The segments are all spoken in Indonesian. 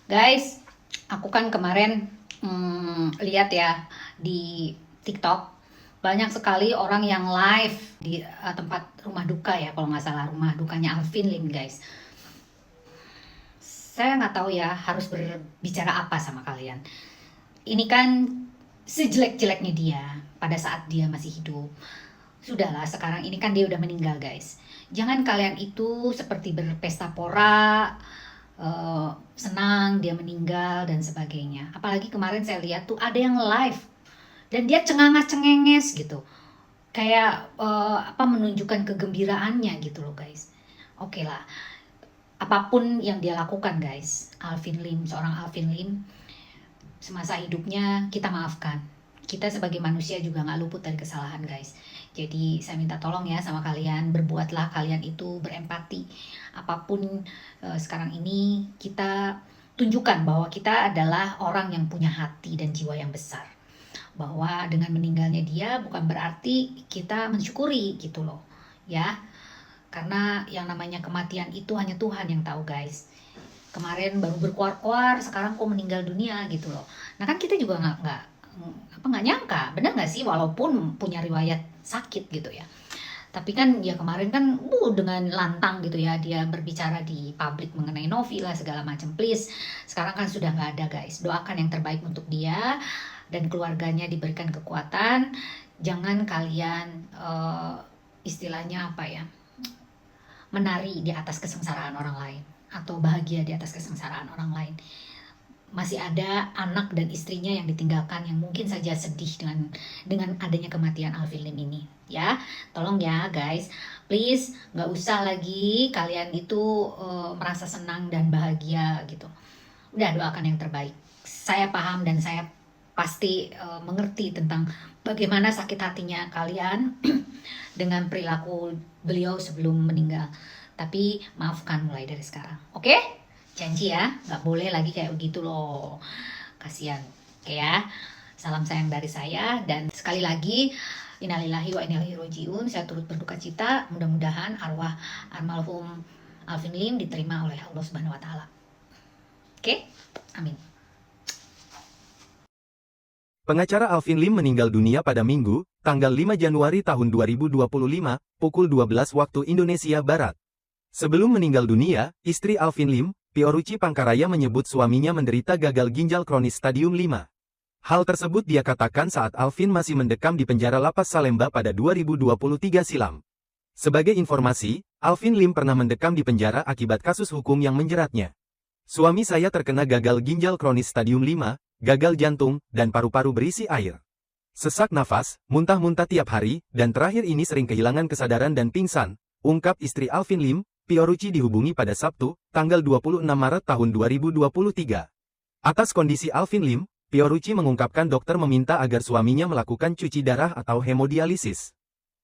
Guys, aku kan kemarin lihat ya di TikTok banyak sekali orang yang live di tempat rumah duka ya, kalau nggak salah rumah dukanya Alvin Lim guys. Saya nggak tahu ya harus berbicara apa sama kalian. Ini kan sejelek-jeleknya dia pada saat dia masih hidup. Sudahlah, sekarang ini kan dia udah meninggal guys. Jangan kalian itu seperti berpesta pora, senang dia meninggal dan sebagainya. Apalagi kemarin saya lihat tuh ada yang live dan dia cengangas-cengenges gitu. Kayak menunjukkan kegembiraannya gitu loh guys. Oke lah, apapun yang dia lakukan guys, seorang Alvin Lim, semasa hidupnya kita maafkan. Kita sebagai manusia juga nggak luput dari kesalahan guys. Jadi saya minta tolong ya sama kalian, berbuatlah kalian itu berempati. Apapun sekarang ini kita tunjukkan bahwa kita adalah orang yang punya hati dan jiwa yang besar. Bahwa dengan meninggalnya dia bukan berarti kita mensyukuri gitu loh. Ya, karena yang namanya kematian itu hanya Tuhan yang tahu guys. Kemarin baru berkuar-kuar, sekarang kok meninggal dunia gitu loh. Nah kan kita juga nggak nyangka, benar nggak sih, walaupun punya riwayat sakit gitu ya. Tapi kan ya kemarin kan dengan lantang gitu ya dia berbicara di publik mengenai Novi lah segala macam. Please, sekarang kan sudah nggak ada guys. Doakan yang terbaik untuk dia dan keluarganya, diberikan kekuatan. Jangan kalian istilahnya apa ya, menari di atas kesengsaraan orang lain atau bahagia di atas kesengsaraan orang lain. Masih ada anak dan istrinya yang ditinggalkan yang mungkin saja sedih dengan adanya kematian Alvin Lim ini ya. Tolong ya guys, please, nggak usah lagi kalian itu merasa senang dan bahagia gitu. Udah, doakan yang terbaik. Saya paham dan saya pasti mengerti tentang bagaimana sakit hatinya kalian dengan perilaku beliau sebelum meninggal. Tapi maafkan mulai dari sekarang, oke? Janji ya, nggak boleh lagi kayak begitu loh. Kasihan, oke ya. Salam sayang dari saya, dan sekali lagi innalillahi wa inna ilaihi rajiun. Saya turut berduka cita. Mudah-mudahan arwah almarhum Alvin Lim diterima oleh Allah Subhanahu wa taala. Oke? Amin. Pengacara Alvin Lim meninggal dunia pada Minggu, tanggal 5 Januari tahun 2025, pukul 12 waktu Indonesia Barat. Sebelum meninggal dunia, istri Alvin Lim, Fioruci Pangkaraya, menyebut suaminya menderita gagal ginjal kronis stadium 5. Hal tersebut dia katakan saat Alvin masih mendekam di penjara lapas Salemba pada 2023 silam. Sebagai informasi, Alvin Lim pernah mendekam di penjara akibat kasus hukum yang menjeratnya. Suami saya terkena gagal ginjal kronis stadium 5, gagal jantung, dan paru-paru berisi air. Sesak nafas, muntah-muntah tiap hari, dan terakhir ini sering kehilangan kesadaran dan pingsan, ungkap istri Alvin Lim. Fioruci dihubungi pada Sabtu, tanggal 26 Maret tahun 2023. Atas kondisi Alvin Lim, Fioruci mengungkapkan dokter meminta agar suaminya melakukan cuci darah atau hemodialisis.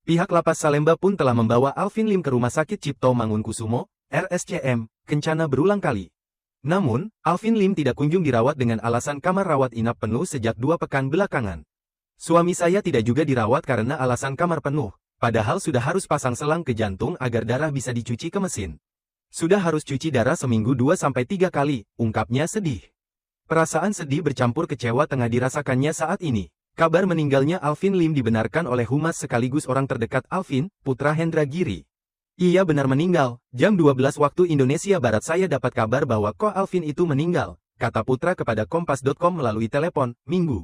Pihak lapas Salemba pun telah membawa Alvin Lim ke Rumah Sakit Cipto Mangunkusumo, RSCM, Kencana berulang kali. Namun, Alvin Lim tidak kunjung dirawat dengan alasan kamar rawat inap penuh sejak 2 pekan belakangan. Suami saya tidak juga dirawat karena alasan kamar penuh. Padahal sudah harus pasang selang ke jantung agar darah bisa dicuci ke mesin. Sudah harus cuci darah seminggu 2-3 kali, ungkapnya sedih. Perasaan sedih bercampur kecewa tengah dirasakannya saat ini. Kabar meninggalnya Alvin Lim dibenarkan oleh humas sekaligus orang terdekat Alvin, Putra Hendra Giri. Iya, benar meninggal. Jam 12 waktu Indonesia Barat saya dapat kabar bahwa kok Alvin itu meninggal, kata Putra kepada Kompas.com melalui telepon, Minggu.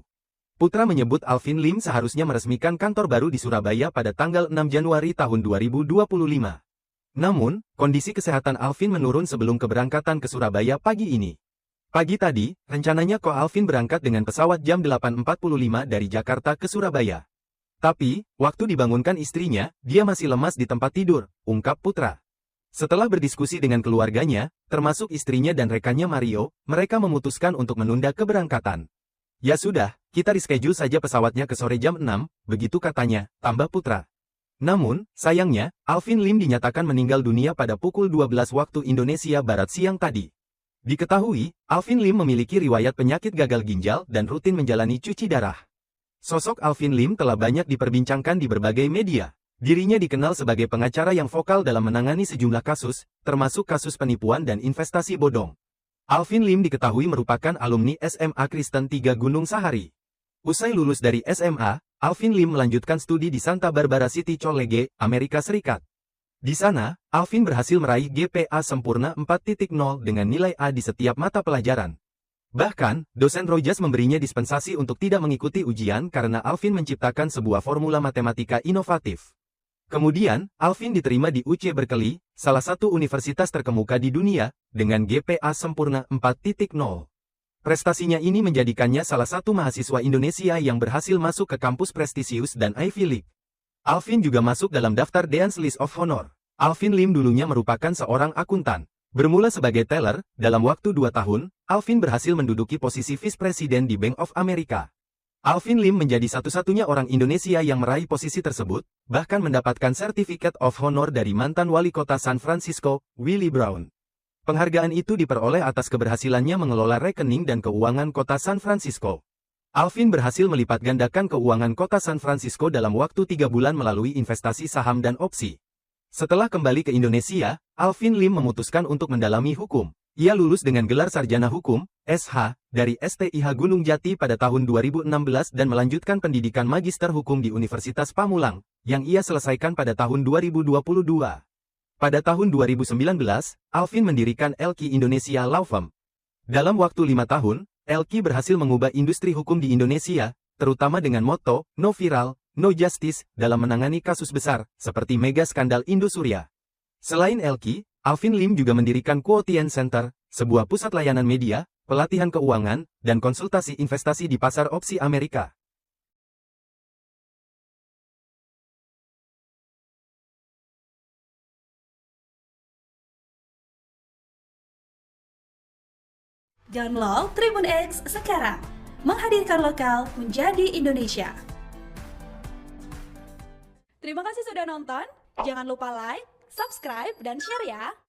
Putra menyebut Alvin Lim seharusnya meresmikan kantor baru di Surabaya pada tanggal 6 Januari tahun 2025. Namun, kondisi kesehatan Alvin menurun sebelum keberangkatan ke Surabaya pagi ini. Pagi tadi, rencananya Ko Alvin berangkat dengan pesawat jam 8.45 dari Jakarta ke Surabaya. Tapi, waktu dibangunkan istrinya, dia masih lemas di tempat tidur, ungkap Putra. Setelah berdiskusi dengan keluarganya, termasuk istrinya dan rekannya Mario, mereka memutuskan untuk menunda keberangkatan. Ya sudah, kita reschedule saja pesawatnya ke sore jam 6, begitu katanya, tambah Putra. Namun, sayangnya, Alvin Lim dinyatakan meninggal dunia pada pukul 12 waktu Indonesia Barat siang tadi. Diketahui, Alvin Lim memiliki riwayat penyakit gagal ginjal dan rutin menjalani cuci darah. Sosok Alvin Lim telah banyak diperbincangkan di berbagai media. Dirinya dikenal sebagai pengacara yang vokal dalam menangani sejumlah kasus, termasuk kasus penipuan dan investasi bodong. Alvin Lim diketahui merupakan alumni SMA Kristen 3 Gunung Sahari. Usai lulus dari SMA, Alvin Lim melanjutkan studi di Santa Barbara City College, Amerika Serikat. Di sana, Alvin berhasil meraih GPA sempurna 4.0 dengan nilai A di setiap mata pelajaran. Bahkan, dosen Rogers memberinya dispensasi untuk tidak mengikuti ujian karena Alvin menciptakan sebuah formula matematika inovatif. Kemudian, Alvin diterima di UC Berkeley, salah satu universitas terkemuka di dunia, dengan GPA sempurna 4.0. Prestasinya ini menjadikannya salah satu mahasiswa Indonesia yang berhasil masuk ke kampus prestisius dan Ivy League. Alvin juga masuk dalam daftar Dean's List of Honor. Alvin Lim dulunya merupakan seorang akuntan. Bermula sebagai teller, dalam waktu 2 tahun, Alvin berhasil menduduki posisi Vice President di Bank of America. Alvin Lim menjadi satu-satunya orang Indonesia yang meraih posisi tersebut, bahkan mendapatkan Certificate of Honor dari mantan wali kota San Francisco, Willie Brown. Penghargaan itu diperoleh atas keberhasilannya mengelola rekening dan keuangan kota San Francisco. Alvin berhasil melipat gandakan keuangan kota San Francisco dalam waktu 3 bulan melalui investasi saham dan opsi. Setelah kembali ke Indonesia, Alvin Lim memutuskan untuk mendalami hukum. Ia lulus dengan gelar sarjana hukum, SH, dari STIH Gunung Jati pada tahun 2016 dan melanjutkan pendidikan magister hukum di Universitas Pamulang, yang ia selesaikan pada tahun 2022. Pada tahun 2019, Alvin mendirikan LQ Indonesia Law Firm. Dalam waktu 5 tahun, LQ berhasil mengubah industri hukum di Indonesia, terutama dengan moto, No Viral, No Justice, dalam menangani kasus besar, seperti mega skandal Indosuria. Selain LQ, Alvin Lim juga mendirikan Quotient Center, sebuah pusat layanan media, pelatihan keuangan, dan konsultasi investasi di pasar opsi Amerika. Download Tribun X sekarang, menghadirkan lokal menjadi Indonesia. Terima kasih sudah nonton, jangan lupa like, subscribe, dan share ya!